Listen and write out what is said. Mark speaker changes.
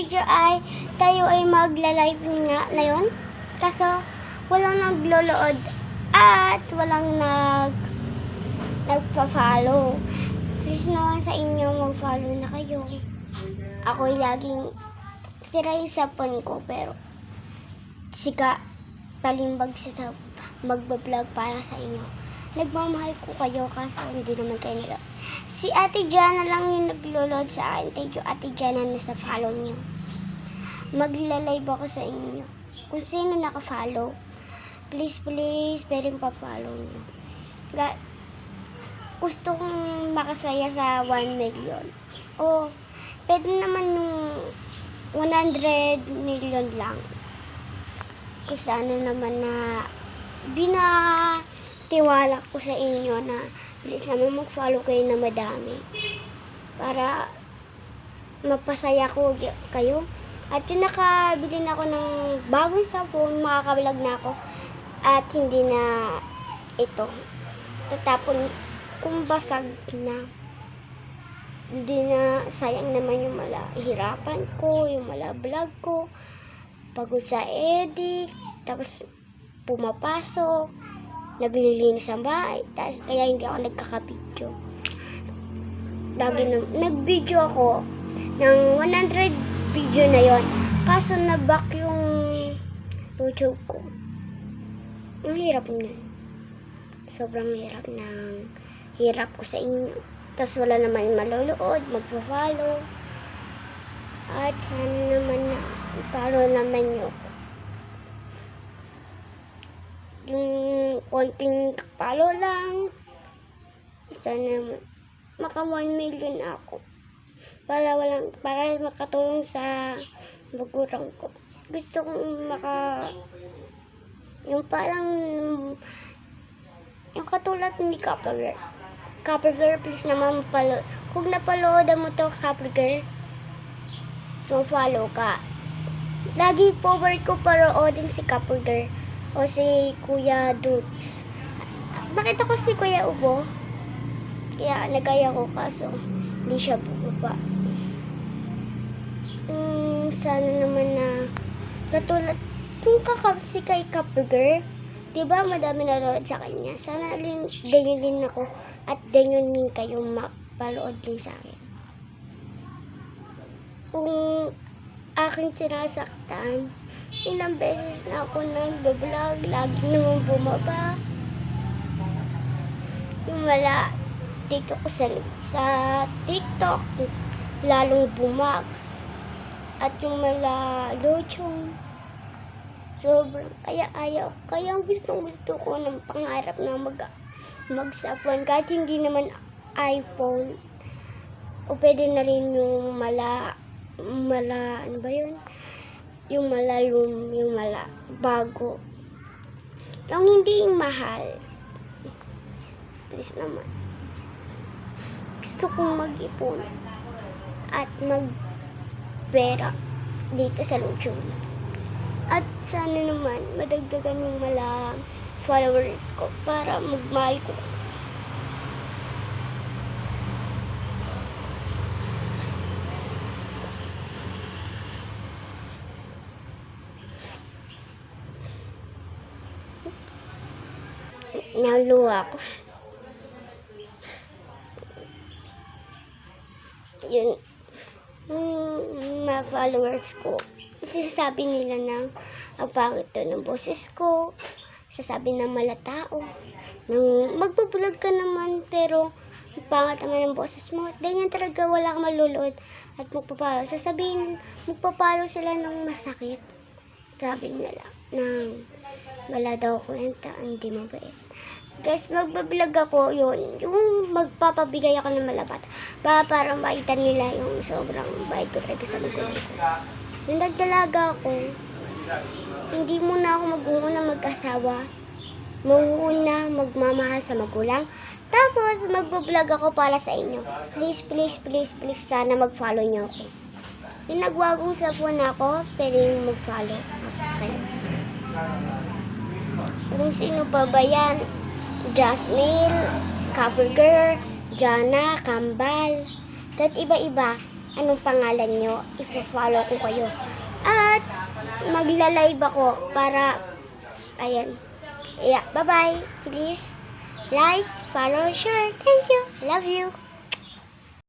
Speaker 1: video ay tayo ay magla-live nga na yun. Kaso walang naglolood at walang nagpa-follow. Please naman sa inyo mag-follow na kayo. Ako'y laging sira yung sapon ko pero sika talimbag sa magbablog para sa inyo. Nagmamahal ko kayo kasi hindi naman kayo nila. Si Ate Jana lang yung nagloload sa akin. Thank you Ate Jana na sa follow niyo. Magla-live ako sa inyo. Kung sino naka-follow, please pwedeng pa-follow niyo. Gusto kong makasaya sa 1 million. O, pwede naman nung 100 million lang. Kung sana naman na binatiwala ko sa inyo na please naman mag-follow kayo na madami para mapasaya ko kayo. At yung nakabili na ako ng bagong cellphone, makakablog na ako at hindi na ito tatapon kung basag na. Hindi na sayang naman yung hirapan ko, yung vlog ko, pagod sa edit, tapos pumapasok, naglilinis ang bahay, tapos kaya hindi ako nagkaka-video. Nag-video ako ng 100 video na yon, kaso na-back yung YouTube ko. Ang hirap niya. Sobrang hirap ko sa inyo. Tapos wala naman maluluod, magpa-follow. At sana naman na follow naman nyo. Yung konting follow lang. Sana maka 1 million ako. Para makatulong sa magulang ko. Gusto kong yung parang yung katulad ni Couple Girl, please naman follow. Kung napalood mo to Couple Girl, so follow ka. Lagi forward ko paroodin si Couple Girl o si Kuya Dudes. Nakita ko si Kuya Ubo, kaya nagaya ko kaso hindi siya bumaba. Sana naman na katulad kung si kay Couple Girl, diba madami nanood sa kanya. Sana ganyan din ako at ganyan din kayo mapalood din sa akin. Kung aking sinasaktan, ilang beses na ako nag-vlog, lagi naman bumaba. Yung wala TikTok ko sa TikTok, lalong bumag. At yung mala lochong, sobrang ayaw. Kaya gusto ko ng pangarap na mag-sapon kahit hindi naman iPhone. O pwede na rin yung mala ano ba yun? Yung mala bago. Yung hindi yung mahal. Please naman. Gusto kong mag-ipon at pera dito sa Luchon. At sana naman madagdagan yung followers ko para magmahal ko. Naluwa ko. Yun. Mga followers ko, sasabi nila na ang pangit ng boses ko, sasabi ng malatao nang magbablog ka naman pero ang pangit naman ng boses mo. Ganyan talaga, wala kang maluluod at magpapalo. Sasabihin, magpapalo sila ng masakit. Sabi nila nang wala daw kwenta, hindi mabait. Guys, magbablog ako yun. Yung magpapabigay ako ng malabat. Para makita nila yung sobrang bait ko talaga sa magulang ko. Nung nagdalaga ako, hindi muna ako mag-uuna mag-asawa. Mag-uuna magmamahal sa magulang. Tapos, magbablog ako para sa inyo. Please, sana mag-follow nyo ako. Yung nagwagong sapon ako, pwede mag-follow kayo. Kung sino pa ba yan? Jasmine, Couple Girl, Jana, Kambal, at iba-iba. anong pangalan nyo. I-follow ko kayo. At magla-live ako para, ayan. Yeah, bye-bye. Please like, follow, share. Thank you. Love you.